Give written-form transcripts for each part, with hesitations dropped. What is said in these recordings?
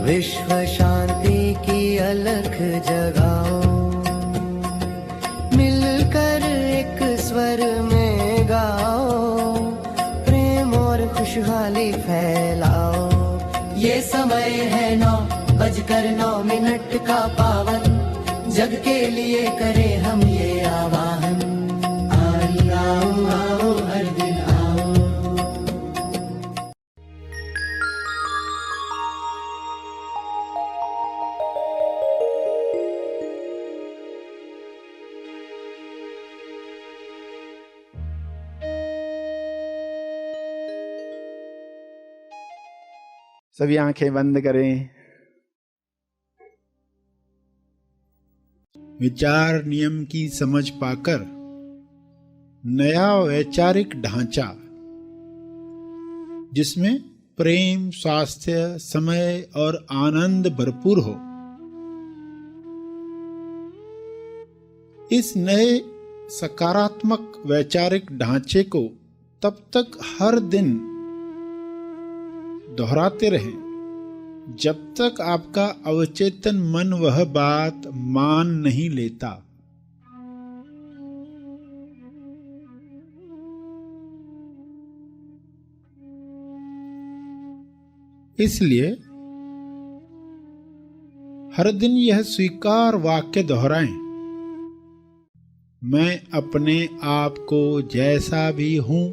विश्व शांति की अलख जगाओ, मिलकर एक स्वर में गाओ, प्रेम और खुशहाली फैलाओ। ये समय है 9:09 का पावन, जग के लिए करें हम ये आवाहन। आओ आओ हर दिन आओ। सभी आंखें बंद करें। विचार नियम की समझ पाकर नया वैचारिक ढांचा, जिसमें प्रेम, स्वास्थ्य, समय और आनंद भरपूर हो, इस नए सकारात्मक वैचारिक ढांचे को तब तक हर दिन दोहराते रहें जब तक आपका अवचेतन मन वह बात मान नहीं लेता। इसलिए हर दिन यह स्वीकार वाक्य दोहराएं, मैं अपने आप को जैसा भी हूं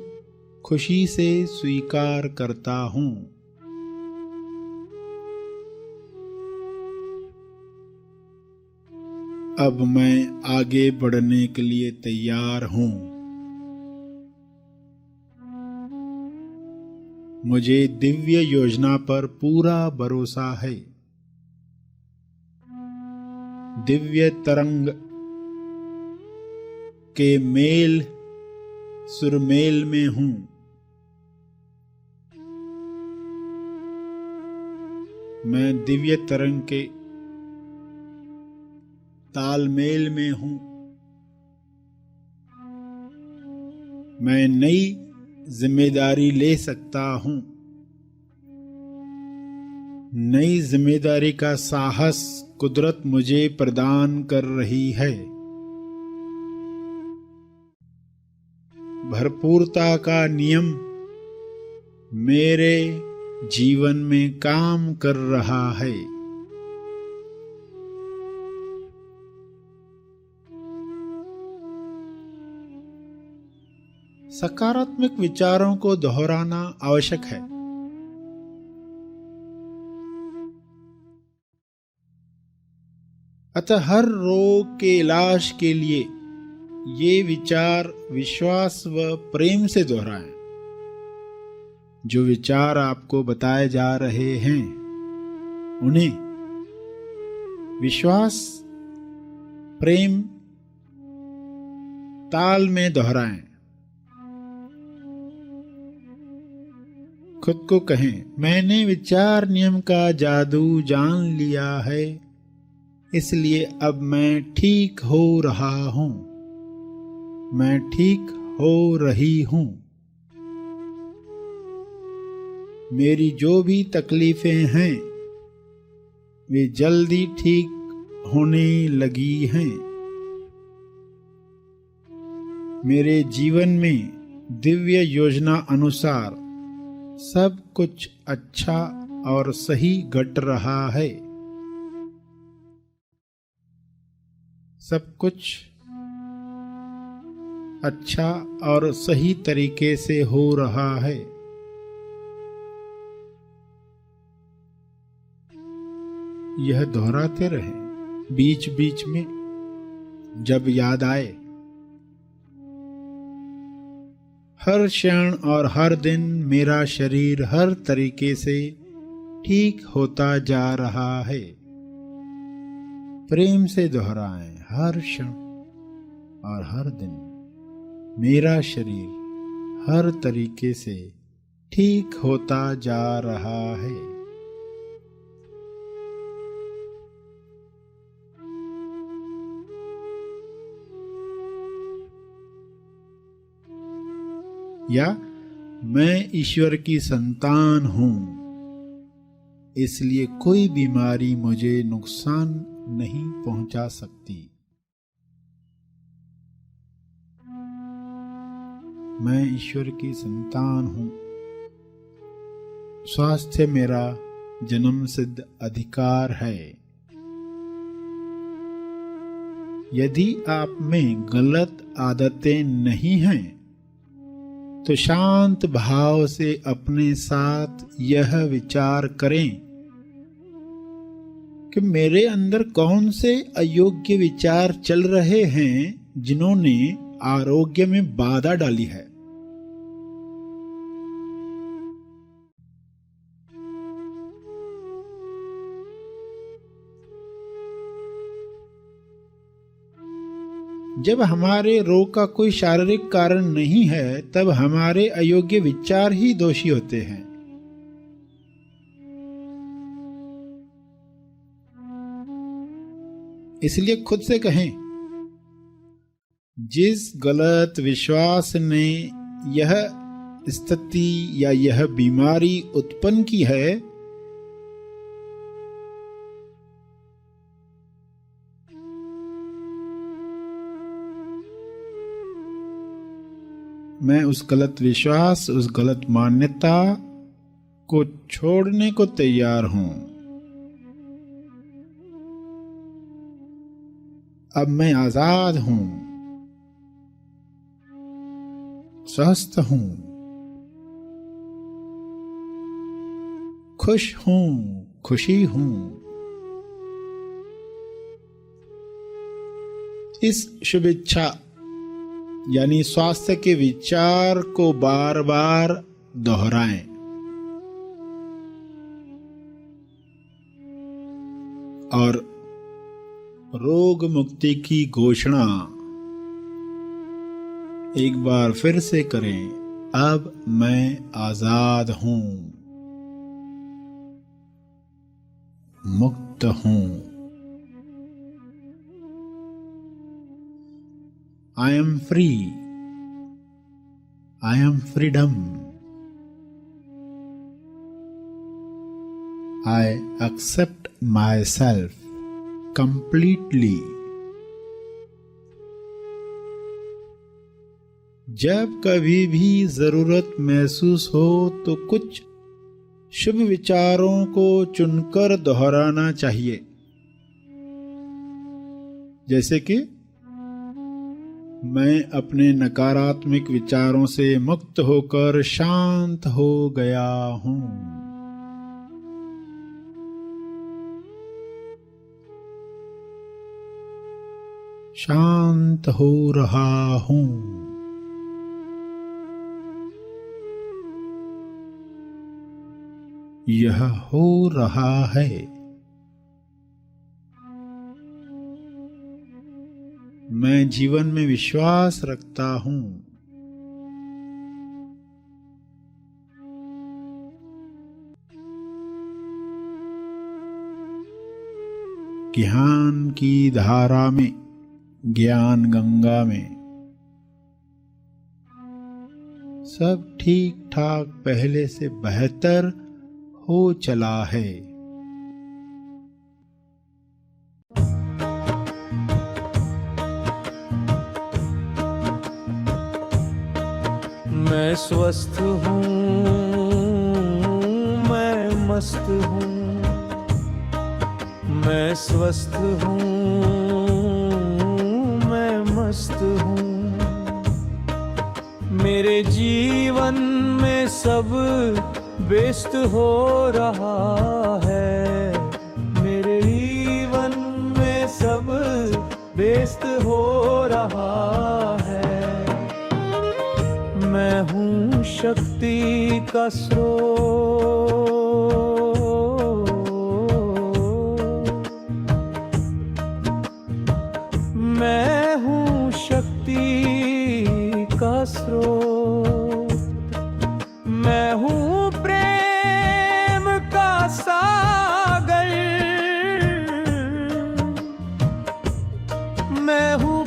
खुशी से स्वीकार करता हूं। अब मैं आगे बढ़ने के लिए तैयार हूं। मुझे दिव्य योजना पर पूरा भरोसा है। दिव्य तरंग के मेल सुरमेल में हूं। मैं दिव्य तरंग के तालमेल में हूं। मैं नई जिम्मेदारी ले सकता हूं। नई जिम्मेदारी का साहस कुदरत मुझे प्रदान कर रही है। भरपूरता का नियम मेरे जीवन में काम कर रहा है। सकारात्मक विचारों को दोहराना आवश्यक है। अतः हर रोग के इलाज के लिए ये विचार विश्वास व प्रेम से दोहराएं। जो विचार आपको बताए जा रहे हैं उन्हें विश्वास, प्रेम, ताल में दोहराएं। खुद को कहें, मैंने विचार नियम का जादू जान लिया है, इसलिए अब मैं ठीक हो रहा हूं। मैं ठीक हो रही हूं। मेरी जो भी तकलीफें हैं वे जल्दी ठीक होने लगी हैं। मेरे जीवन में दिव्य योजना अनुसार सब कुछ अच्छा और सही घट रहा है। सब कुछ अच्छा और सही तरीके से हो रहा है। यह दोहराते रहें। बीच बीच में जब याद आए, हर क्षण और हर दिन मेरा शरीर हर तरीके से ठीक होता जा रहा है। प्रेम से दोहराएं, हर क्षण और हर दिन मेरा शरीर हर तरीके से ठीक होता जा रहा है। या मैं ईश्वर की संतान हूं। इसलिए कोई बीमारी मुझे नुकसान नहीं पहुंचा सकती। मैं ईश्वर की संतान हूं। स्वास्थ्य मेरा जन्म सिद्ध अधिकार है। यदि आप में गलत आदतें नहीं हैं तो शांत भाव से अपने साथ यह विचार करें कि मेरे अंदर कौन से अयोग्य विचार चल रहे हैं जिन्होंने आरोग्य में बाधा डाली है। जब हमारे रोग का कोई शारीरिक कारण नहीं है तब हमारे अयोग्य विचार ही दोषी होते हैं। इसलिए खुद से कहें, जिस गलत विश्वास ने यह स्थिति या यह बीमारी उत्पन्न की है, मैं उस गलत विश्वास, उस गलत मान्यता को छोड़ने को तैयार हूं। अब मैं आजाद हूं, स्वस्थ हूं, खुश हूं, खुशी हूं। इस शुभ इच्छा यानी स्वास्थ्य के विचार को बार बार दोहराएं। और रोग मुक्ति की घोषणा एक बार फिर से करें, अब मैं आजाद हूं, मुक्त हूं। I am free. I am freedom. I accept myself completely. जब कभी भी जरूरत महसूस हो तो कुछ शुभ विचारों को चुनकर दोहराना चाहिए, जैसे कि मैं अपने नकारात्मक विचारों से मुक्त होकर शांत हो गया हूं। शांत हो रहा हूं। यह हो रहा है। मैं जीवन में विश्वास रखता हूं। ज्ञान की धारा में, ज्ञान गंगा में सब ठीक ठाक पहले से बेहतर हो चला है। मैं स्वस्थ हूँ, मैं मस्त हूँ। मैं स्वस्थ हूँ, मैं मस्त हूँ। मेरे जीवन में सब व्यस्त हो रहा है। मेरे जीवन में सब व्यस्त हो रहा है। मैं हूँ शक्ति का स्रोत। मैं हूँ शक्ति का स्रोत। मैं हूँ प्रेम का सागर। मैं हूँ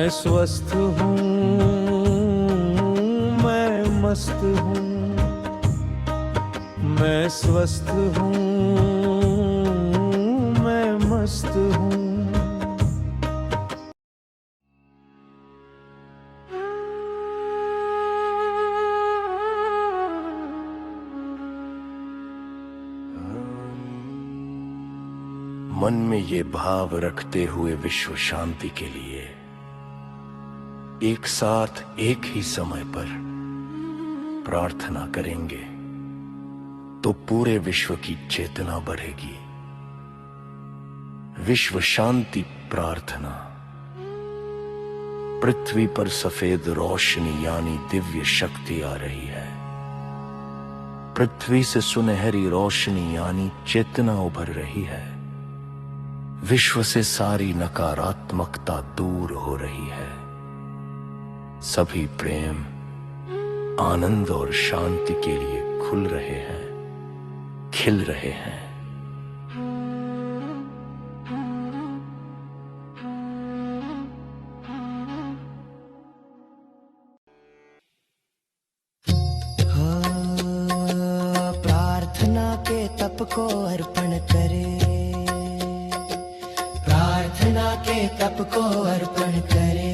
मैं स्वस्थ हूँ, मैं मस्त हूँ, मैं स्वस्थ हूँ, मैं मस्त हूँ। मन में ये भाव रखते हुए विश्व शांति के लिए एक साथ एक ही समय पर प्रार्थना करेंगे तो पूरे विश्व की चेतना बढ़ेगी। विश्व शांति प्रार्थना। पृथ्वी पर सफेद रोशनी यानी दिव्य शक्ति आ रही है। पृथ्वी से सुनहरी रोशनी यानी चेतना उभर रही है। विश्व से सारी नकारात्मकता दूर हो रही है। सभी प्रेम, आनंद और शांति के लिए खुल रहे हैं, खिल रहे हैं। प्रार्थना के तप को अर्पण करे, प्रार्थना के तप को अर्पण करे।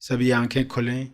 सभी आंखें खुलें